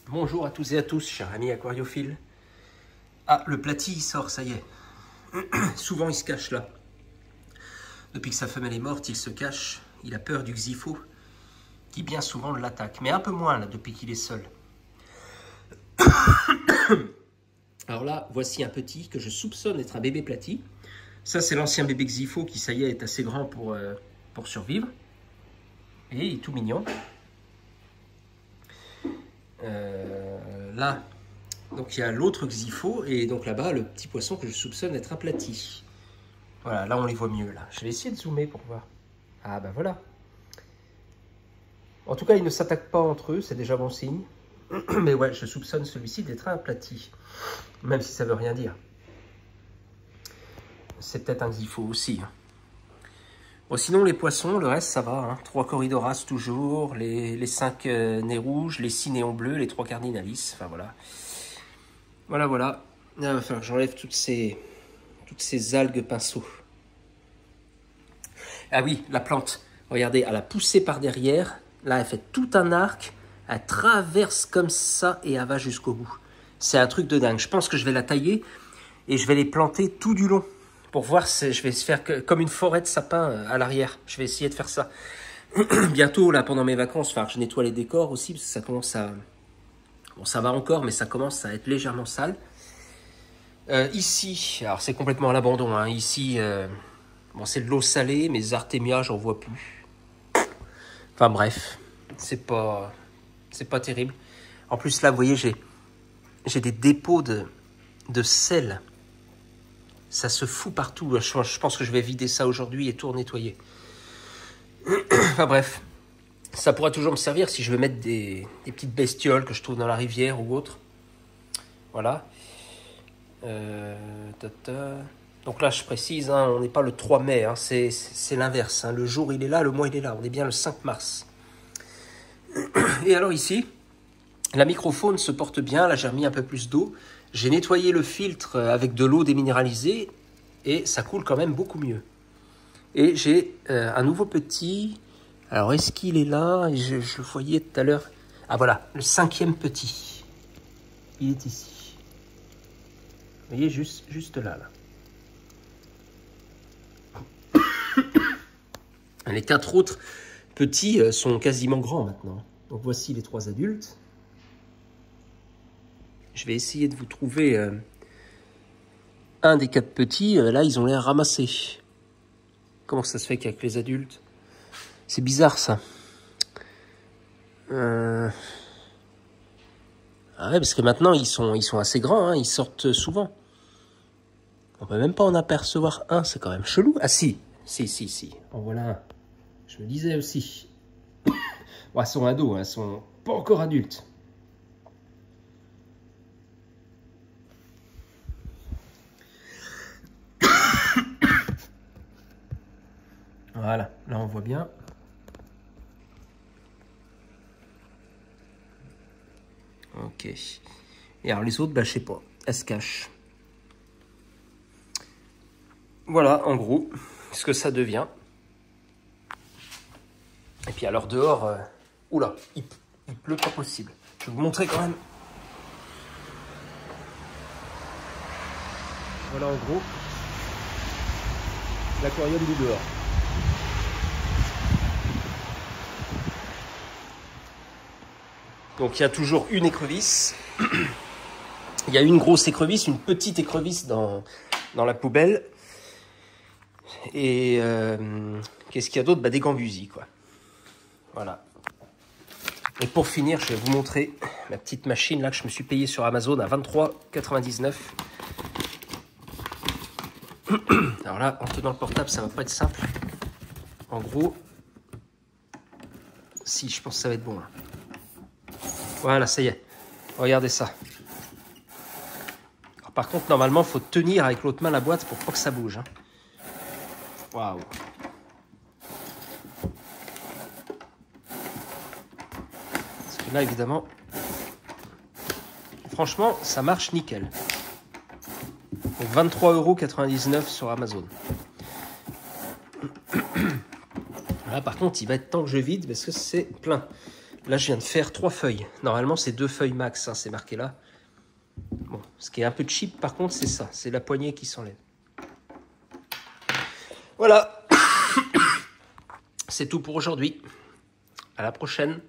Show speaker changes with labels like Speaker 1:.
Speaker 1: Bonjour à tous et à tous, chers amis aquariophiles. Ah, le platy il sort, ça y est. Souvent il se cache là. Depuis que sa femelle est morte, il se cache. Il a peur du xypho, qui bien souvent l'attaque. Mais un peu moins là, depuis qu'il est seul. Alors là, voici un petit que je soupçonne être un bébé platy. Ça, c'est l'ancien bébé xypho qui, ça y est assez grand pour survivre. Et il est tout mignon. Là, donc il y a l'autre xypho et donc là-bas le petit poisson que je soupçonne être un platy. Voilà, là on les voit mieux là. Je vais essayer de zoomer pour voir. Ah ben voilà. En tout cas, ils ne s'attaquent pas entre eux, c'est déjà bon signe. Mais ouais, je soupçonne celui-ci d'être un platy, même si ça veut rien dire. C'est peut-être un xypho aussi. Bon, sinon les poissons, le reste ça va. Hein. 3 Corydoras toujours, les 5 nez rouges, les 6 néons bleus, les 3 cardinalis. Enfin voilà. Voilà. Il va falloir que j'enlève toutes ces algues pinceaux. Ah oui, la plante. Regardez, elle a poussé par derrière. Là, elle fait tout un arc. Elle traverse comme ça et elle va jusqu'au bout. C'est un truc de dingue. Je pense que je vais la tailler et je vais les planter tout du long. Pour voir, je vais se faire comme une forêt de sapins à l'arrière. Je vais essayer de faire ça. Bientôt, là, pendant mes vacances, enfin, je nettoie les décors aussi, parce que ça commence à... Bon, ça va encore, mais ça commence à être légèrement sale. Ici, alors c'est complètement à l'abandon. Hein. Ici, bon, c'est de l'eau salée, mes artémias, j'en vois plus. Enfin bref, c'est pas terrible. En plus, là, vous voyez, j'ai des dépôts de sel. Ça se fout partout. Je pense que je vais vider ça aujourd'hui et tout nettoyer. Enfin bref, ça pourra toujours me servir si je veux mettre des petites bestioles que je trouve dans la rivière ou autre. Voilà. Donc là, je précise, hein, on n'est pas le 3 mai, hein, c'est l'inverse. Hein. Le jour, il est là, le mois, il est là. On est bien le 5 mars. Et alors ici, la microfaune se porte bien. Là, j'ai remis un peu plus d'eau. J'ai nettoyé le filtre avec de l'eau déminéralisée et ça coule quand même beaucoup mieux. Et j'ai un nouveau petit. Alors, est-ce qu'il est là? Je le voyais tout à l'heure. Ah voilà, le 5e petit. Il est ici. Vous voyez, juste là. Les 4 autres petits sont quasiment grands maintenant. Donc voici les 3 adultes. Je vais essayer de vous trouver un des 4 petits. Là, ils ont l'air ramassés. Comment ça se fait qu'avec les adultes? C'est bizarre, ça. Ah ouais, parce que maintenant, ils sont assez grands. Hein, ils sortent souvent. On peut même pas en apercevoir un. C'est quand même chelou. Ah si. En voilà un. Je me disais aussi. Bon, elles sont ados. Hein, elles sont pas encore adultes. Voilà, là on voit bien. Ok. Et alors les autres, bah, je sais pas, elles se cachent. Voilà, en gros, ce que ça devient. Et puis alors dehors, oula, il pleut pas possible. Je vais vous montrer quand même. Voilà en gros, l'aquarium du dehors. Donc il y a toujours une écrevisse. Il y a une grosse écrevisse, une petite écrevisse dans la poubelle. Et qu'est-ce qu'il y a d'autre? Bah, des gambusies, quoi. Voilà. Et pour finir, je vais vous montrer ma petite machine là que je me suis payée sur Amazon à 23,99 €. Alors là, en tenant le portable, ça va pas être simple. En gros, si, je pense que ça va être bon là. Voilà, ça y est. Regardez ça. Alors, par contre, normalement, il faut tenir avec l'autre main la boîte pour pas que ça bouge. Hein. Waouh. Parce que là, évidemment, franchement, ça marche nickel. Donc 23,99 € sur Amazon. Là, par contre, il va être temps que je vide parce que c'est plein. Là, je viens de faire 3 feuilles. Normalement, c'est 2 feuilles max, hein, c'est marqué là. Bon, ce qui est un peu cheap, par contre, c'est ça. C'est la poignée qui s'enlève. Voilà. C'est tout pour aujourd'hui. À la prochaine.